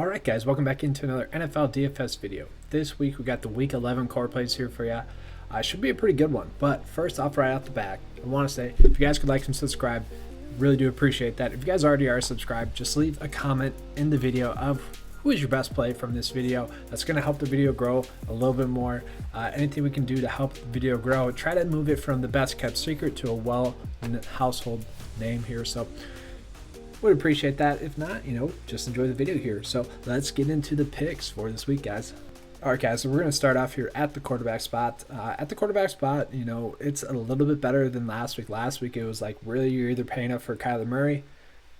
Alright guys, welcome back into another NFL DFS video. This week we got the week 11 core plays here for you. Should be a pretty good one, but first off, right off the bat, I want to say, if you guys could like and subscribe, really do appreciate that. If you guys already are subscribed, just leave a comment in the video of who is your best play from this video. That's going to help the video grow a little bit more. Anything we can do to help the video grow, try to move it from the best kept secret to a well household name here. So would appreciate that. If not, just enjoy the video here. So let's get into the picks for this week, guys. All right, guys, so we're going to start off here at the quarterback spot. At the quarterback spot, it's a little bit better than last week. Last week, it was like really you're either paying up for Kyler Murray,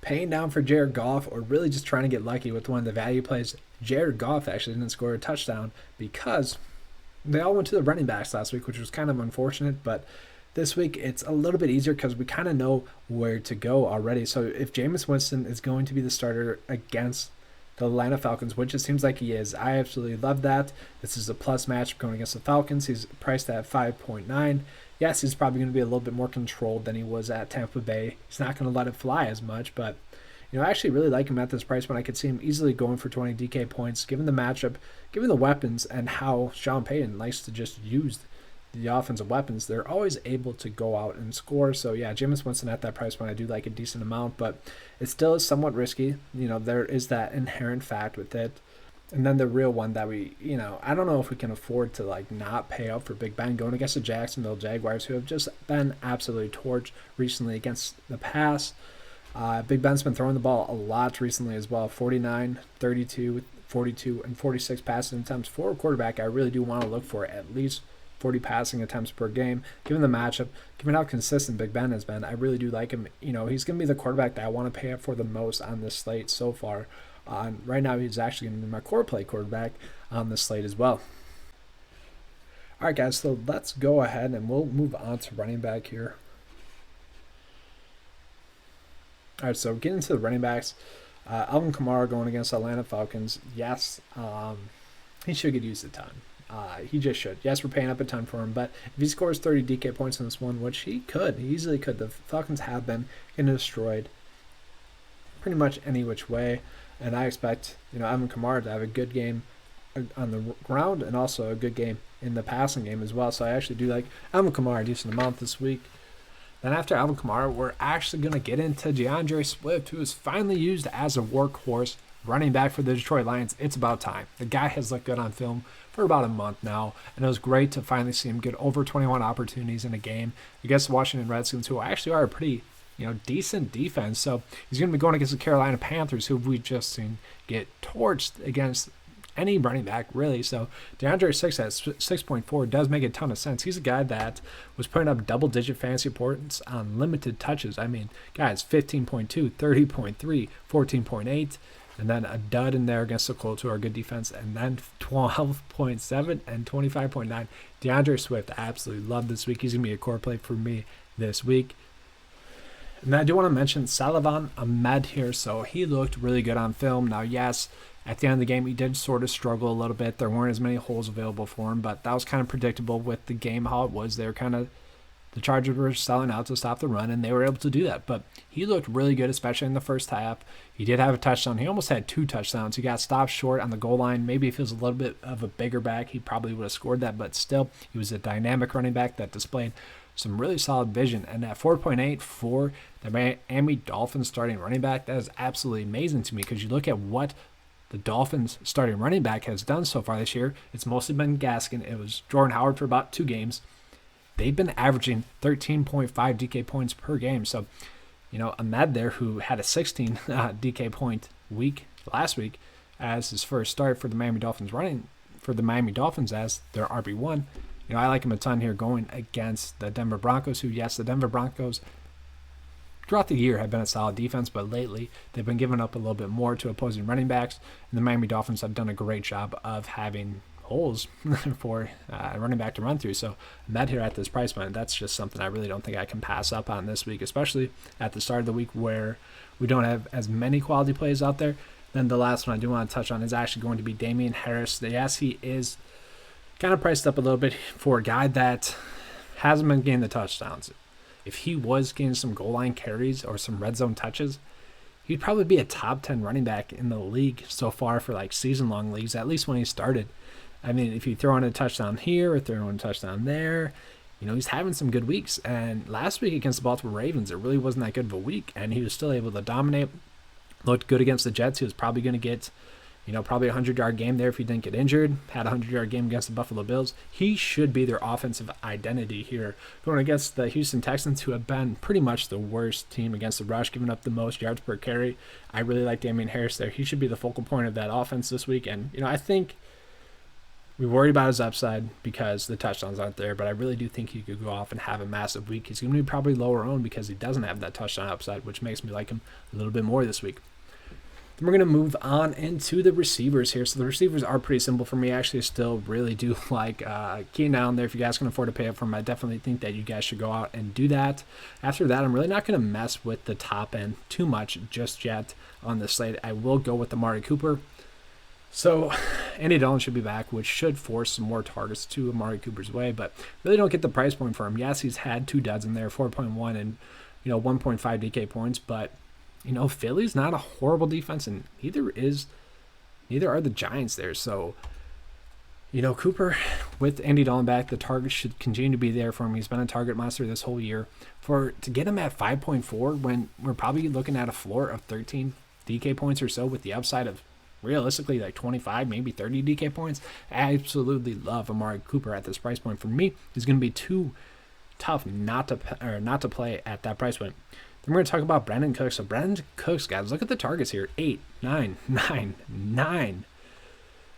paying down for Jared Goff, or really just trying to get lucky with one of the value plays. Jared Goff actually didn't score a touchdown because they all went to the running backs last week, which was kind of unfortunate, but this week, it's a little bit easier because we kind of know where to go already. So if Jameis Winston is going to be the starter against the Atlanta Falcons, which it seems like he is, I absolutely love that. This is a plus match going against the Falcons. He's priced at 5.9. Yes, he's probably going to be a little bit more controlled than he was at Tampa Bay. He's not going to let it fly as much, but I actually really like him at this price point. I could see him easily going for 20 DK points, given the matchup, given the weapons, and how Sean Payton likes to just use the offensive weapons. They're always able to go out and score. So yeah, Jameis Winston at that price point, I do like a decent amount, but it still is somewhat risky. There is that inherent fact with it. And then the real one that we, I don't know if we can afford to not pay up for Big Ben going against the Jacksonville Jaguars, who have just been absolutely torched recently against the pass. Big Ben's been throwing the ball a lot recently as well. 49, 32, 42, and 46 passing attempts for a quarterback. I really do want to look for at least 40 passing attempts per game. Given the matchup, given how consistent Big Ben has been, I really do like him. He's going to be the quarterback that I want to pay up for the most on this slate so far. Right now, he's actually going to be my core play quarterback on this slate as well. All right, guys, so let's go ahead and we'll move on to running back here. All right, so getting to the running backs, Alvin Kamara going against Atlanta Falcons. Yes, he should get used a ton. He just should. Yes, we're paying up a ton for him, but if he scores 30 DK points in this one, which he easily could. The Falcons have been getting destroyed pretty much any which way, and I expect Alvin Kamara to have a good game on the ground and also a good game in the passing game as well. So I actually do like Alvin Kamara a decent amount this week. Then after Alvin Kamara, we're actually going to get into DeAndre Swift, who is finally used as a workhorse running back for the Detroit Lions. It's about time. The guy has looked good on film for about a month now, and it was great to finally see him get over 21 opportunities in a game against the Washington Redskins, who actually are a pretty decent defense. So he's going to be going against the Carolina Panthers, who we've just seen get torched against any running back, really. So DeAndre Swift at 6.4 does make a ton of sense. He's a guy that was putting up double-digit fantasy points on limited touches. I mean, guys, 15.2, 30.3, 14.8, and then a dud in there against the Colts, who are a good defense, and then 12.7 and 25.9. DeAndre Swift, I absolutely love this week. He's going to be a core play for me this week. And I do want to mention Salvon Ahmed here. So he looked really good on film. Now, yes, at the end of the game, he did sort of struggle a little bit. There weren't as many holes available for him, but that was kind of predictable with the game, how it was. They were the Chargers were selling out to stop the run, and they were able to do that. But he looked really good, especially in the first half. He did have a touchdown. He almost had 2 touchdowns. He got stopped short on the goal line. Maybe if he was a little bit of a bigger back, he probably would have scored that. But still, he was a dynamic running back that displayed some really solid vision. And at 4.8 for the Miami Dolphins starting running back, that is absolutely amazing to me, because you look at what the Dolphins starting running back has done so far this year. It's mostly been Gaskin. It was Jordan Howard for about 2 games. They've been averaging 13.5 DK points per game. So, Ahmed there, who had a 16 DK point week last week as his first start for the Miami Dolphins as their RB1. I like him a ton here going against the Denver Broncos, who, yes, the Denver Broncos throughout the year have been a solid defense, but lately they've been giving up a little bit more to opposing running backs, and the Miami Dolphins have done a great job of having holes for a running back to run through. So Ahmed here at this price point, that's just something I really don't think I can pass up on this week, especially at the start of the week where we don't have as many quality plays out there. Then the last one I do want to touch on is actually going to be Damian Harris. Yes, he is kind of priced up a little bit for a guy that hasn't been getting the touchdowns. If he was getting some goal line carries or some red zone touches, he'd probably be a top 10 running back in the league so far for like season-long leagues, at least when he started. I mean, if you throw in a touchdown here or throw in a touchdown there, he's having some good weeks. And last week against the Baltimore Ravens, it really wasn't that good of a week, and he was still able to dominate. Looked good against the Jets. He was probably going to get, probably a 100-yard game there if he didn't get injured. Had a 100-yard game against the Buffalo Bills. He should be their offensive identity here. Going against the Houston Texans, who have been pretty much the worst team against the rush, giving up the most yards per carry. I really like Damian Harris there. He should be the focal point of that offense this week. And, I think we worried about his upside because the touchdowns aren't there, but I really do think he could go off and have a massive week. He's going to be probably lower owned because he doesn't have that touchdown upside, which makes me like him a little bit more this week. Then we're going to move on into the receivers here. So the receivers are pretty simple for me. I actually still really do like Keenan Allen there. If you guys can afford to pay up for him, I definitely think that you guys should go out and do that. After that, I'm really not going to mess with the top end too much just yet on the slate. I will go with Amari Cooper. So Andy Dalton should be back, which should force some more targets to Amari Cooper's way, but really don't get the price point for him. Yes, he's had 2 duds in there, 4.1 and 1.5 DK points, but Philly's not a horrible defense, and neither are the Giants there. So Cooper with Andy Dalton back, the targets should continue to be there for him. He's been a target monster this whole year. To get him at 5.4 when we're probably looking at a floor of 13 DK points or so with the upside of realistically like 25, maybe 30 DK points. I absolutely love Amari Cooper at this price point. For me, he's going to be too tough not to play at that price point. Then we're going to talk about Brandon Cooks. So Brandon Cooks, guys, look at the targets here. 8, 9, 9, 9,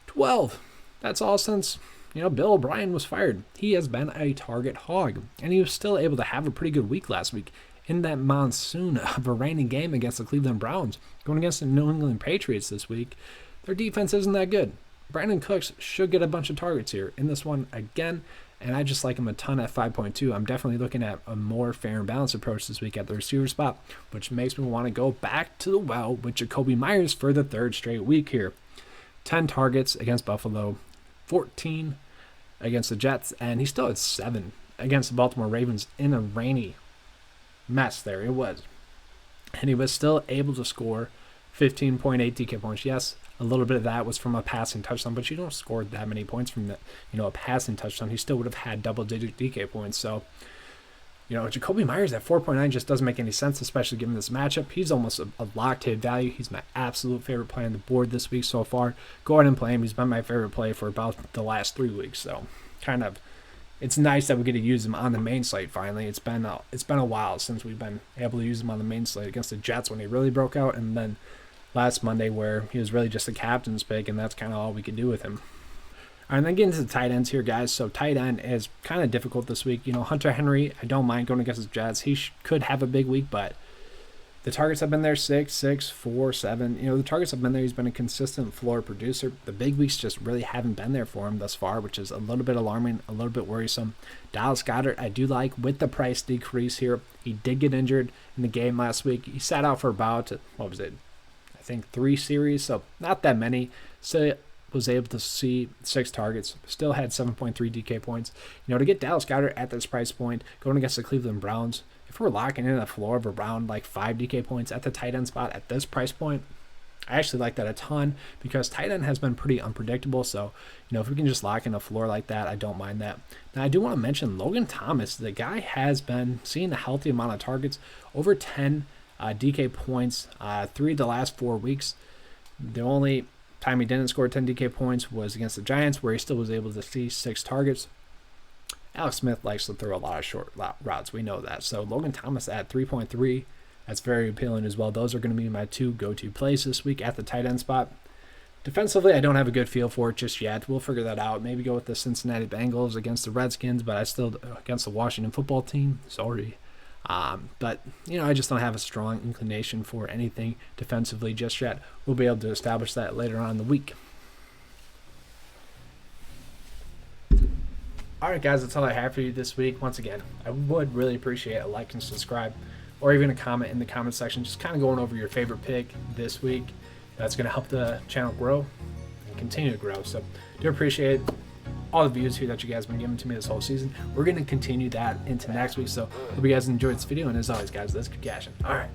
12. That's all since, Bill O'Brien was fired. He has been a target hog, and he was still able to have a pretty good week last week in that monsoon of a rainy game against the Cleveland Browns. Going against the New England Patriots this week, their defense isn't that good. Brandon Cooks should get a bunch of targets here in this one again, and I just like him a ton at 5.2. I'm definitely looking at a more fair and balanced approach this week at the receiver spot, which makes me want to go back to the well with Jacoby Myers for the 3rd straight week here. 10 targets against Buffalo, 14 against the Jets, and he still had 7 against the Baltimore Ravens in a rainy mess there. It was. And he was still able to score 15.8 DK points. Yes, a little bit of that was from a passing touchdown, but you don't score that many points from a passing touchdown. He still would have had double-digit DK points. So, Jacoby Myers at 4.9 just doesn't make any sense, especially given this matchup. He's almost a locked hit value. He's my absolute favorite play on the board this week so far. Go ahead and play him. He's been my favorite play for about the last 3 weeks. So, it's nice that we get to use him on the main slate finally. It's been a while since we've been able to use him on the main slate against the Jets when he really broke out, and then last Monday where he was really just a captain's pick, and that's kind of all we could do with him. All right, and then getting to the tight ends here, guys. So tight end is kind of difficult this week. Hunter Henry, I don't mind going against the Jets. He could have a big week, but the targets have been there 6, 6, 4, 7. The targets have been there. He's been a consistent floor producer. The big weeks just really haven't been there for him thus far, which is a little bit alarming, a little bit worrisome. Dallas Goedert, I do like with the price decrease here. He did get injured in the game last week. He sat out for about, I think 3 series, so not that many. So was able to see 6 targets, still had 7.3 DK points. To get Dallas Goedert at this price point, going against the Cleveland Browns, if we're locking in a floor of around like 5 DK points at the tight end spot at this price point, I actually like that a ton because tight end has been pretty unpredictable. So, if we can just lock in a floor like that, I don't mind that. Now, I do want to mention Logan Thomas. The guy has been seeing a healthy amount of targets, over 10 DK points, 3 of the last 4 weeks. The only time he didn't score 10 DK points was against the Giants, where he still was able to see 6 targets. Alex Smith likes to throw a lot of short routes. We know that. So Logan Thomas at 3.3, that's very appealing as well. Those are going to be my 2 go-to plays this week at the tight end spot. Defensively, I don't have a good feel for it just yet. We'll figure that out. Maybe go with the Cincinnati Bengals against the Redskins, but I still against the Washington football team. Sorry. But, I just don't have a strong inclination for anything defensively just yet. We'll be able to establish that later on in the week. All right, guys, that's all I have for you this week. Once again, I would really appreciate a like and subscribe, or even a comment in the comment section, just kind of going over your favorite pick this week. That's going to help the channel grow and continue to grow. So do appreciate all the views here that you guys have been giving to me this whole season. We're going to continue that into next week. So hope you guys enjoyed this video. And as always, guys, let's keep cashing. All right.